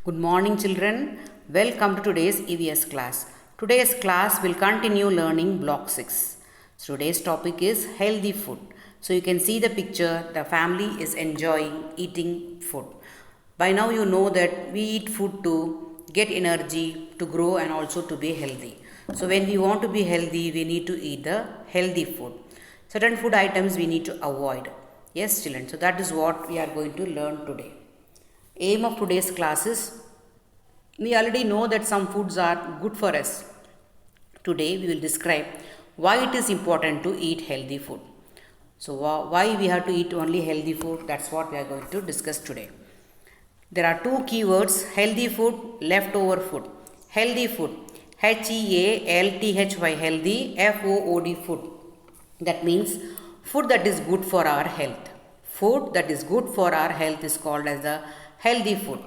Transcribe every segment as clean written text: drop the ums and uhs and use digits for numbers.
Good morning, children. Welcome to today's EVS class. Today's class will continue learning block 6. So today's topic is healthy food. So you can see the picture, the family is enjoying eating food. By now you know that we eat food to get energy, to grow and also to be healthy. So when we want to be healthy, we need to eat the healthy food. Certain food items we need to avoid. Yes, children. So that is what we are going to learn today. Aim of today's class is, we already know that some foods are good for us. Today we will describe why it is important to eat healthy food. So why we have to eat only healthy food, that's what we are going to discuss today. There are two keywords: healthy food, leftover food. Healthy food, HEALTHY, healthy, FOOD, food. That means food that is good for our health. Food that is good for our health is called as the healthy food.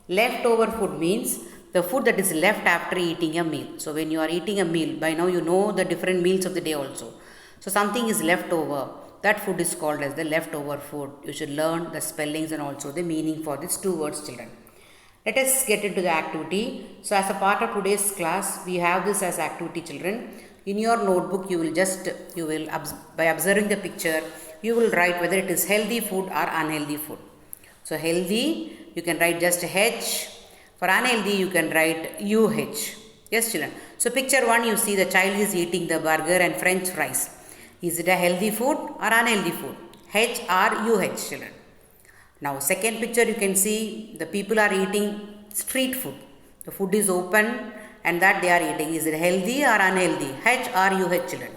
Leftover food means the food that is left after eating a meal. So when you are eating a meal, by now you know the different meals of the day also. So something is left over. That food is called as the leftover food. You should learn the spellings and also the meaning for these two words, children. Let us get into the activity. So as a part of today's class, we have this as activity, children. In your notebook, by observing the picture, you will write whether it is healthy food or unhealthy food. So healthy, you can write just H. For unhealthy, you can write UH. Yes, children. So picture 1, you see the child is eating the burger and French fries. Is it a healthy food or unhealthy food? H or UH, children. Now second picture, you can see the people are eating street food. The food is open and that they are eating. Is it healthy or unhealthy? H or UH, children.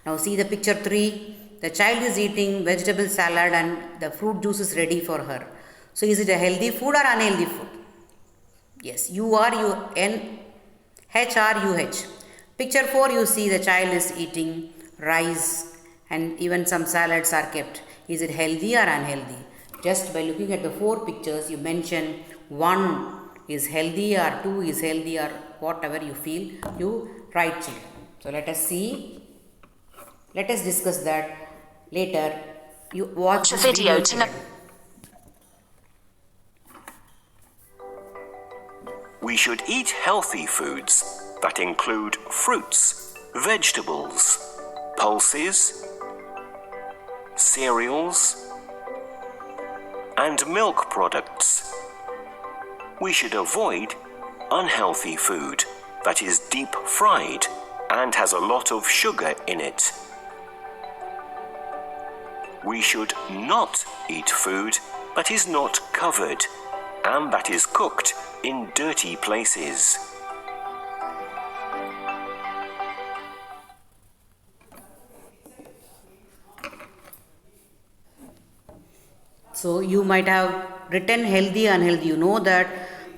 Now see the picture 3. The child is eating vegetable salad and the fruit juice is ready for her. So is it a healthy food or unhealthy food? Yes, U or UN, H or UH. Picture 4, you see the child is eating rice and even some salads are kept. Is it healthy or unhealthy? Just by looking at the 4 pictures, you mention 1 is healthy or 2 is healthy or whatever you feel, you write, children. So let us see. Let us discuss that later. You watch the video to know. We should eat healthy foods that include fruits, vegetables, pulses, cereals, and milk products. We should avoid unhealthy food that is deep fried and has a lot of sugar in it. We should not eat food that is not covered and that is cooked in dirty places. So you might have written healthy, unhealthy. You know that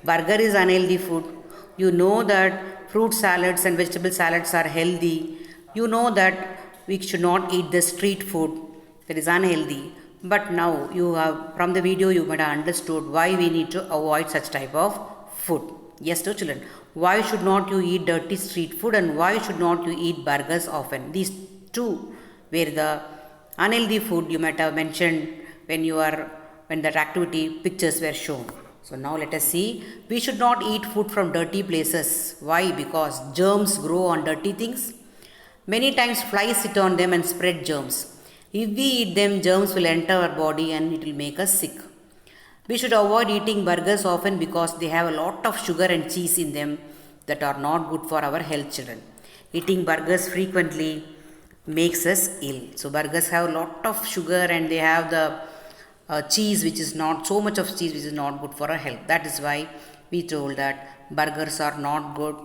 burger is unhealthy food. You know that fruit salads and vegetable salads are healthy. You know that we should not eat the street food that is unhealthy. But now you have, from the video, you might have understood why we need to avoid such type of food. Yes, to children. Why should not you eat dirty street food and why should not you eat burgers often? These two were the unhealthy food you might have mentioned when that activity pictures were shown. So now let us see. We should not eat food from dirty places. Why? Because germs grow on dirty things. Many times flies sit on them and spread germs. If we eat them, germs will enter our body and it will make us sick. We should avoid eating burgers often because they have a lot of sugar and cheese in them that are not good for our health, children. Eating burgers frequently makes us ill. So burgers have a lot of sugar and they have the cheese, which is not so much of cheese, which is not good for our health. That is why we told that burgers are not good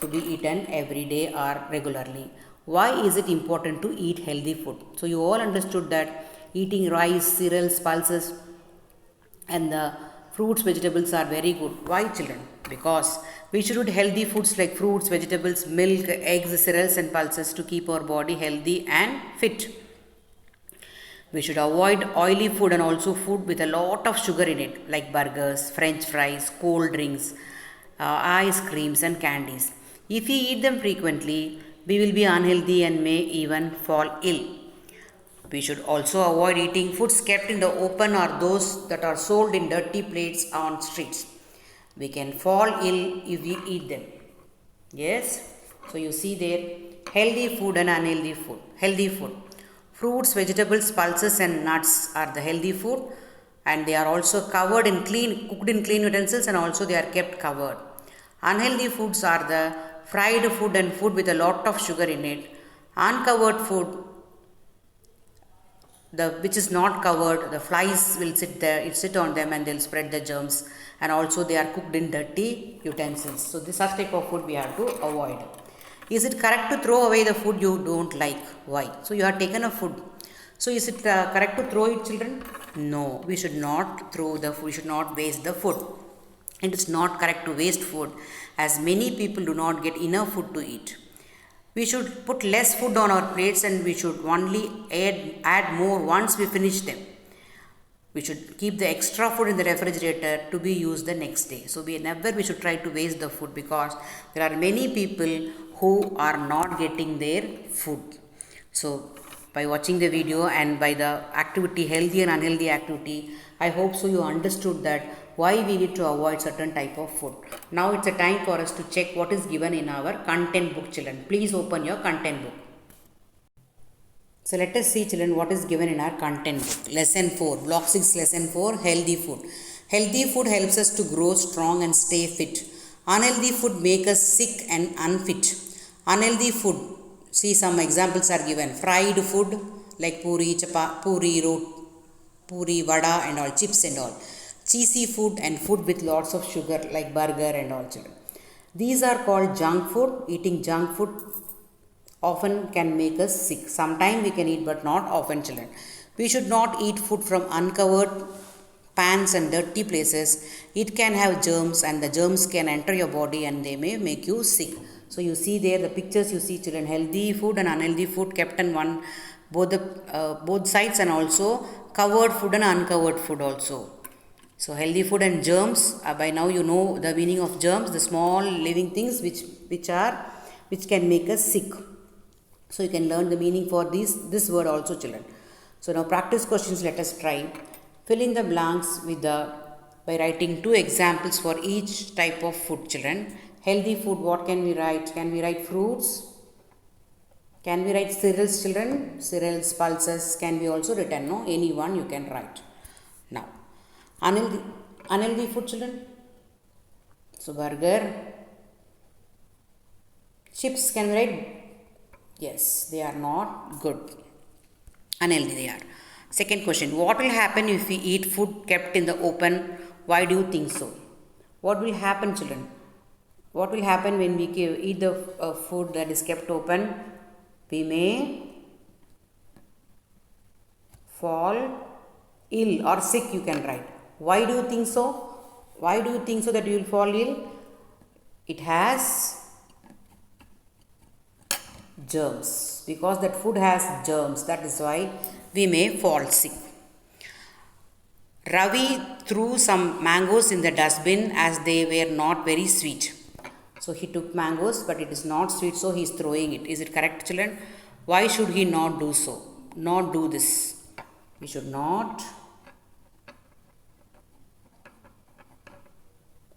to be eaten every day or regularly. Why is it important to eat healthy food? So you all understood that eating rice, cereals, pulses and the fruits, vegetables are very good. Why, children? Because we should eat healthy foods like fruits, vegetables, milk, eggs, cereals and pulses to keep our body healthy and fit. We should avoid oily food and also food with a lot of sugar in it, like burgers, French fries, cold drinks, ice creams and candies. If we eat them frequently, we will be unhealthy and may even fall ill. We should also avoid eating foods kept in the open or those that are sold in dirty plates on streets. We can fall ill if we eat them. Yes. So you see there, healthy food and unhealthy food. Healthy food. Fruits, vegetables, pulses and nuts are the healthy food, and they are also covered in cooked in clean utensils, and also they are kept covered. Unhealthy foods are the fried food and food with a lot of sugar in it. Uncovered food, the which is not covered, the flies will sit there, it sit on them and they'll spread the germs, and also they are cooked in dirty utensils. So this such type of food we have to avoid. Is it correct to throw away the food you don't like? Why? So you have taken a food. So is it correct to throw it, children? No, we should not throw the food. We should not waste the food. It is not correct to waste food, as many people do not get enough food to eat. We should put less food on our plates, and we should only add more once we finish them. We should keep the extra food in the refrigerator to be used the next day. So we should try to waste the food, because there are many people who are not getting their food. So by watching the video and by the activity, healthy and unhealthy activity, I hope so you understood that why we need to avoid certain type of food. Now it's a time for us to check what is given in our content book, children. Please open your content book. So let us see, children, what is given in our content book. Lesson 4, Block 6, Lesson 4, Healthy Food. Healthy food helps us to grow strong and stay fit. Unhealthy food make us sick and unfit. Unhealthy food, see some examples are given. Fried food like puri, puri, vada and all, chips and all. Cheesy food and food with lots of sugar like burger and all, children. These are called junk food. Eating junk food often can make us sick. Sometimes we can eat, but not often, children. We should not eat food from uncovered pans and dirty places. It can have germs, and the germs can enter your body and they may make you sick. So you see there the pictures, you see, children, healthy food and unhealthy food kept in one, both sides, and also covered food and uncovered food also. So healthy food and germs, by now you know the meaning of germs, the small living things which can make us sick. So you can learn the meaning for this word also, children. So now practice questions, let us try. Fill in the blanks by writing 2 examples for each type of food, children. Healthy food, what can we write? Can we write fruits? Can we write cereals, children? Cereals, pulses can be also written, no? Any one you can write. Now, unhealthy food, children. So burger, chips, can we write? Yes, they are not good. Unhealthy they are. Second question, what will happen if we eat food kept in the open? Why do you think so? What will happen, children? What will happen when we eat the food that is kept open? We may fall ill or sick, you can write. Why do you think so? Why do you think so that you will fall ill? It has germs. Because that food has germs, that is why we may fall sick. Ravi threw some mangoes in the dustbin as they were not very sweet. So he took mangoes, but it is not sweet, so he is throwing it. Is it correct, children? Why should he not do so? Not do this. We should not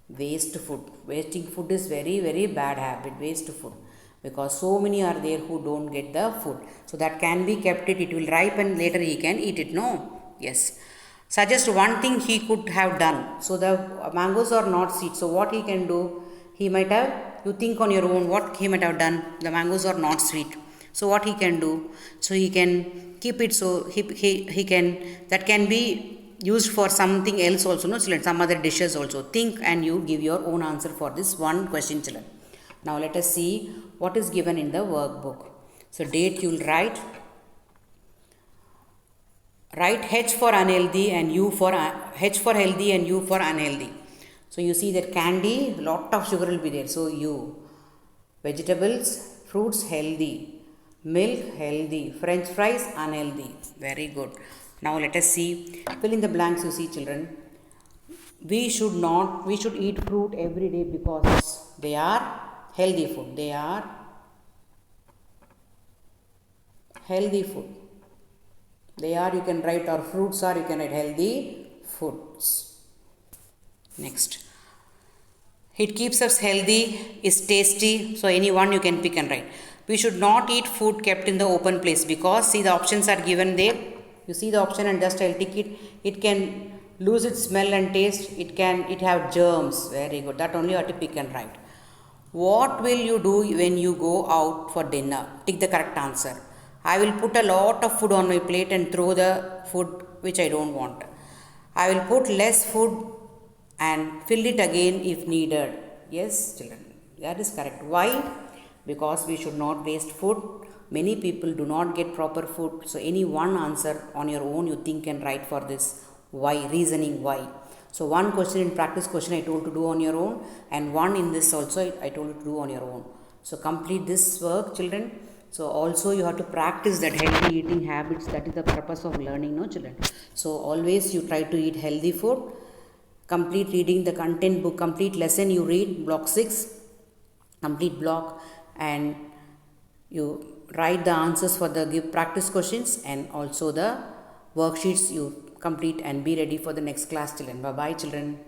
waste food. Wasting food is very, very bad habit. Waste food. Because so many are there who don't get the food. So that can be kept it will ripen, later he can eat it. No? Yes. Suggest one thing he could have done. So the mangoes are not sweet. So what he can do? He might have, you think on your own what he might have done. The mangoes are not sweet. So what he can do? So he can keep it, so he can, that can be used for something else also, no, children, some other dishes also. Think and you give your own answer for this one question, children. Now let us see what is given in the workbook. So date you will write H for unhealthy and U for H for healthy and U for unhealthy. So you see that candy, lot of sugar will be there. So U. Vegetables, fruits healthy, milk healthy, French fries unhealthy. Very good. Now let us see. Fill in the blanks, you see, children. We should eat fruit every day because they are healthy food. They are healthy food. They are, you can write, or fruits are, you can write healthy foods. Next. It keeps us healthy, is tasty, so any one you can pick and write. We should not eat food kept in the open place because see the options are given there. You see the option and just I'll tick it. It can lose its smell and taste. It have germs. Very good. That only you have to pick and write. What will you do when you go out for dinner? Tick the correct answer. I will put a lot of food on my plate and throw the food which I don't want. I will put less food and fill it again if needed. Yes, children, that is correct. Why? Because we should not waste food. Many people do not get proper food. So, any one answer on your own you think and write for this. Why? Reasoning why. So, one question in practice question I told to do on your own, and one in this also I told you to do on your own. So, complete this work, children. So, also you have to practice that healthy eating habits. That is the purpose of learning, no, children. So, always you try to eat healthy food. Complete reading the content book, complete lesson you read, block 6, complete block, and you write the answers for the give practice questions and also the worksheets you complete and be ready for the next class, children. Bye bye, children.